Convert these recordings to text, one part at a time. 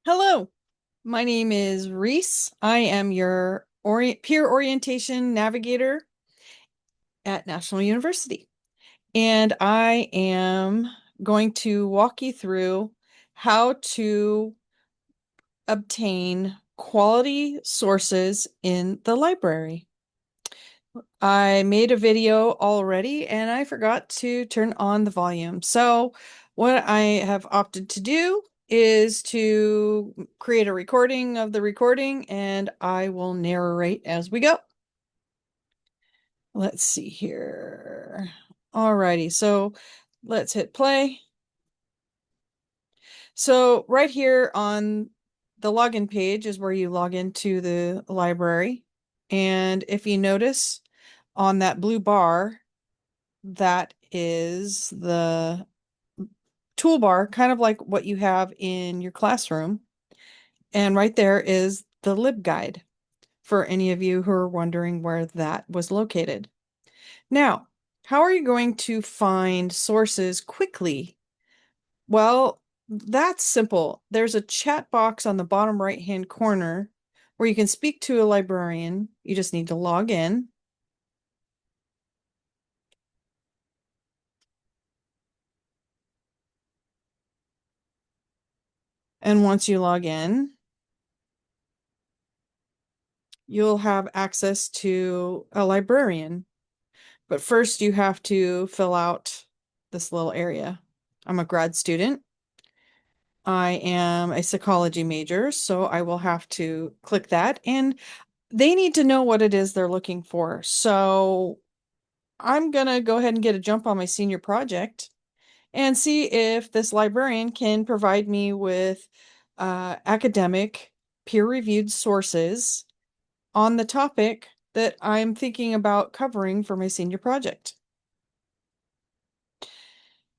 Hello, my name is Reese. I am your peer orientation navigator at National University. And I am going to walk you through how to obtain quality sources in the library. I made a video already and I forgot to turn on the volume. So what I have opted to do is to create a recording of the recording and I will narrate as we go. Let's see here. Alrighty, so let's hit play. So right here on the login page is where you log into the library. And if you notice on that blue bar, that is the toolbar, kind of like what you have in your classroom. And right there is the LibGuide for any of you who are wondering where that was located. Now, how are you going to find sources quickly? Well, that's simple. There's a chat box on the bottom right-hand corner where you can speak to a librarian. You just need to log in. And once you log in, you'll have access to a librarian. But first, you have to fill out this little area. I'm a grad student. I am a psychology major, so I will have to click that. And they need to know what it is they're looking for. So I'm going to go ahead and get a jump on my senior project and see if this librarian can provide me with academic peer-reviewed sources on the topic that I'm thinking about covering for my senior project.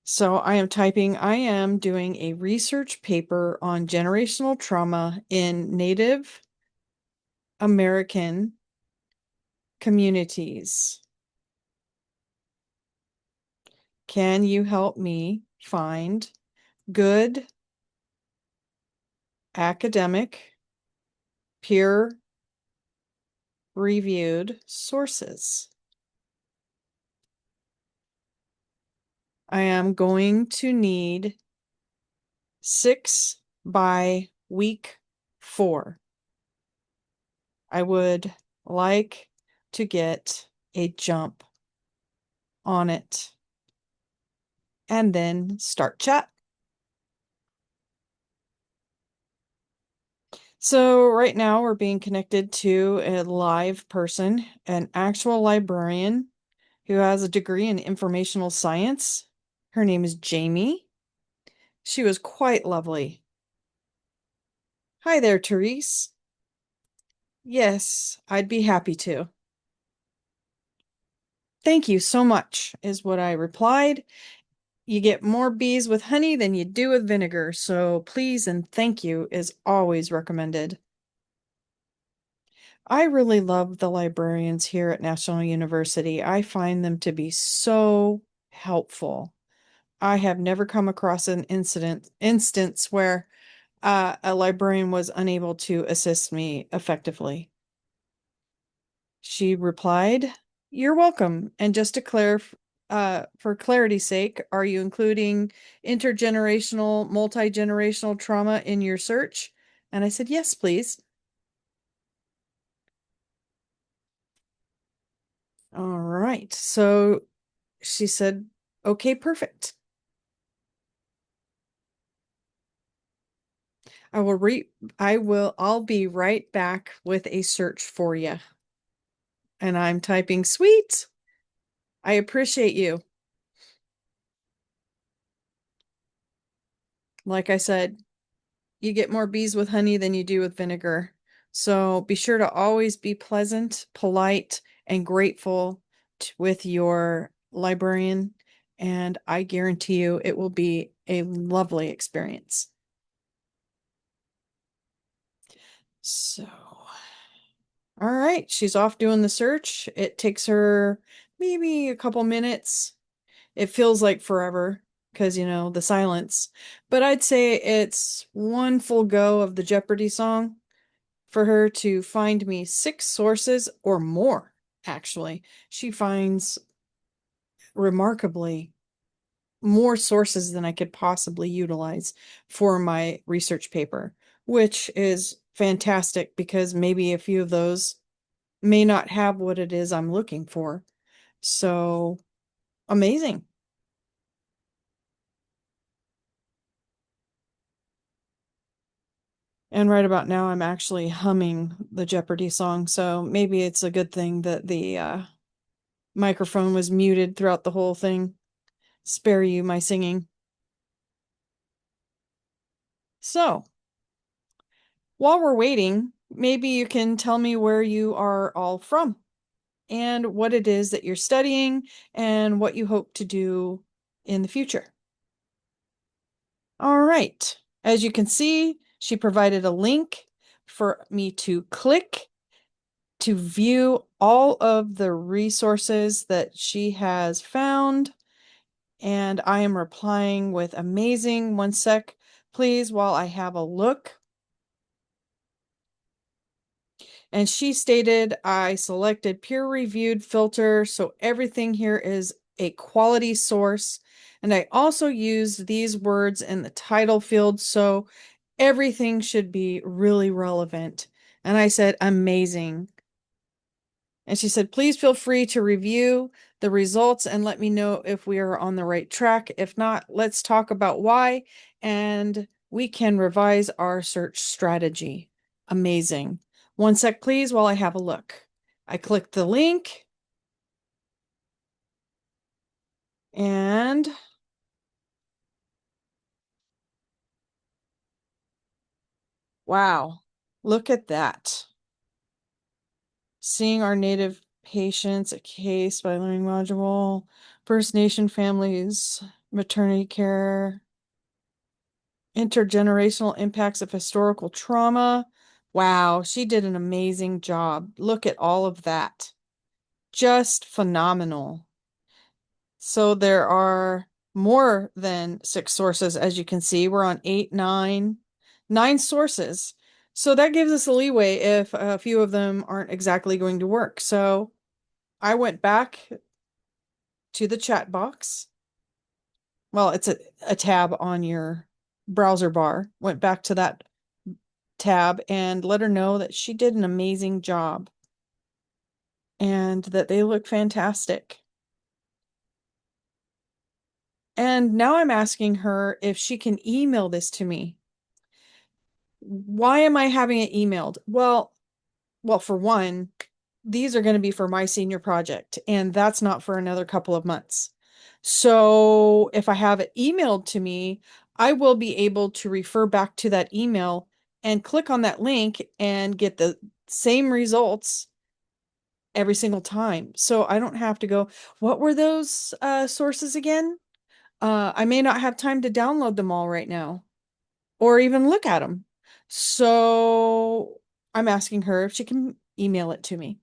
So I am doing a research paper on generational trauma in Native American communities. Can you help me find good academic peer reviewed sources? I am going to need 6 by week 4. I would like to get a jump on it and then start chat. So right now we're being connected to a live person, an actual librarian who has a degree in informational science. Her name is Jamie. She was quite lovely. Hi there, Therese. Yes, I'd be happy to. Thank you so much, is what I replied. You get more bees with honey than you do with vinegar, so please and thank you is always recommended. I really love the librarians here at National University. I find them to be so helpful. I have never come across an instance where a librarian was unable to assist me effectively. She replied, "You're welcome. And just to for clarity's sake, are you including intergenerational, multi-generational trauma in your search?" And I said, "Yes, please." All right. So she said, "Okay, perfect. I will re I'll be right back with a search for you." And I'm typing, "Sweet. I appreciate you." Like I said, you get more bees with honey than you do with vinegar. So be sure to always be pleasant, polite, and grateful with your librarian. And I guarantee you it will be a lovely experience. So, all right, she's off doing the search. It takes her maybe a couple minutes. It feels like forever because, the silence. But I'd say it's one full go of the Jeopardy song for her to find me 6 sources or more, actually. She finds remarkably more sources than I could possibly utilize for my research paper, which is fantastic because maybe a few of those may not have what it is I'm looking for. So amazing. And right about now, I'm actually humming the Jeopardy song. So maybe it's a good thing that the microphone was muted throughout the whole thing. Spare you my singing. So while we're waiting, maybe you can tell me where you are all from and what it is that you're studying and what you hope to do in the future. All right. As you can see, she provided a link for me to click to view all of the resources that she has found. And I am replying with amazing. One sec, please, while I have a look. And she stated, I selected peer-reviewed filter, so everything here is a quality source. And I also used these words in the title field, so everything should be really relevant. And I said, amazing. And she said, please feel free to review the results and let me know if we are on the right track. If not, let's talk about why, and we can revise our search strategy. Amazing. One sec, please, while I have a look. I clicked the link and wow, look at that. Seeing our native patients, a case by learning module, First Nation families, maternity care, intergenerational impacts of historical trauma. Wow, she did an amazing job. Look at all of that. Just phenomenal. So there are more than 6 sources, as you can see. We're on 8, 9 sources. So that gives us a leeway if a few of them aren't exactly going to work. So I went back to the chat box. Well, it's a tab on your browser bar. Went back to that tab and let her know that she did an amazing job and that they look fantastic. And now I'm asking her if she can email this to me. Why am I having it emailed? Well, for one, these are going to be for my senior project, and that's not for another couple of months. So if I have it emailed to me, I will be able to refer back to that email and click on that link and get the same results every single time. So I don't have to go, what were those sources again? I may not have time to download them all right now or even look at them. So I'm asking her if she can email it to me.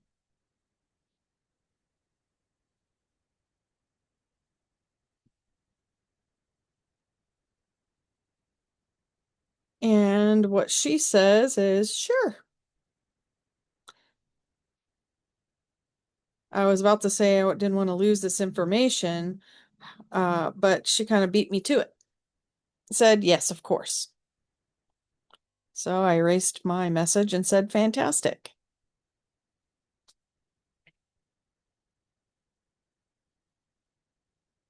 And what she says is, sure. I was about to say I didn't want to lose this information, but she kind of beat me to it. Said, yes, of course. So I erased my message and said, fantastic.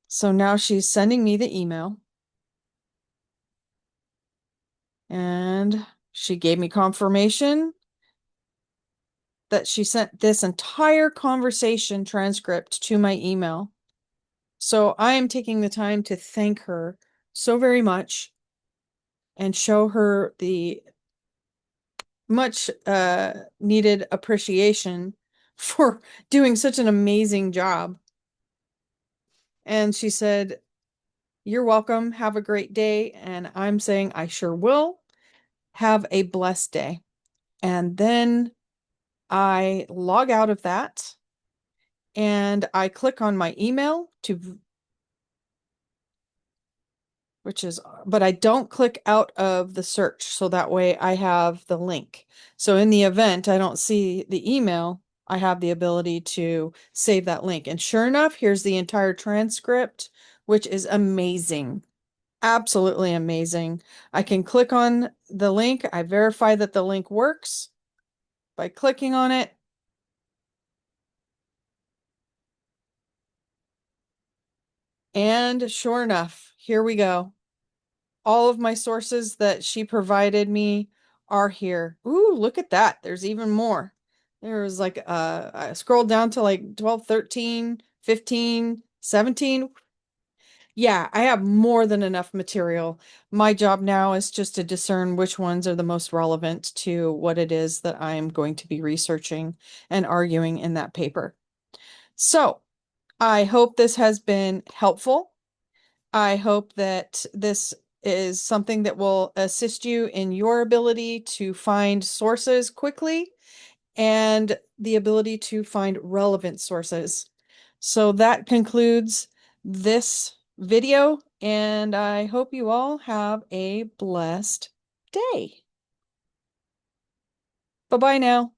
So now she's sending me the email. And she gave me confirmation that she sent this entire conversation transcript to my email. So I am taking the time to thank her so very much and show her the much needed appreciation for doing such an amazing job. And she said, you're welcome. Have a great day. And I'm saying, I sure will. Have a blessed day. And then I log out of that and I click on my email to which is, but I don't click out of the search. So that way I have the link. So in the event I don't see the email, I have the ability to save that link. And sure enough, here's the entire transcript, which is amazing. Absolutely amazing. I can click on the link. I verify that the link works by clicking on it. And sure enough, here we go. All of my sources that she provided me are here. Ooh, look at that. There's even more. There's like, I scrolled down to like 12, 13, 15, 17. Yeah, I have more than enough material. My job now is just to discern which ones are the most relevant to what it is that I'm going to be researching and arguing in that paper. So I hope this has been helpful. I hope that this is something that will assist you in your ability to find sources quickly and the ability to find relevant sources. So that concludes this video, and I hope you all have a blessed day. Bye-bye now.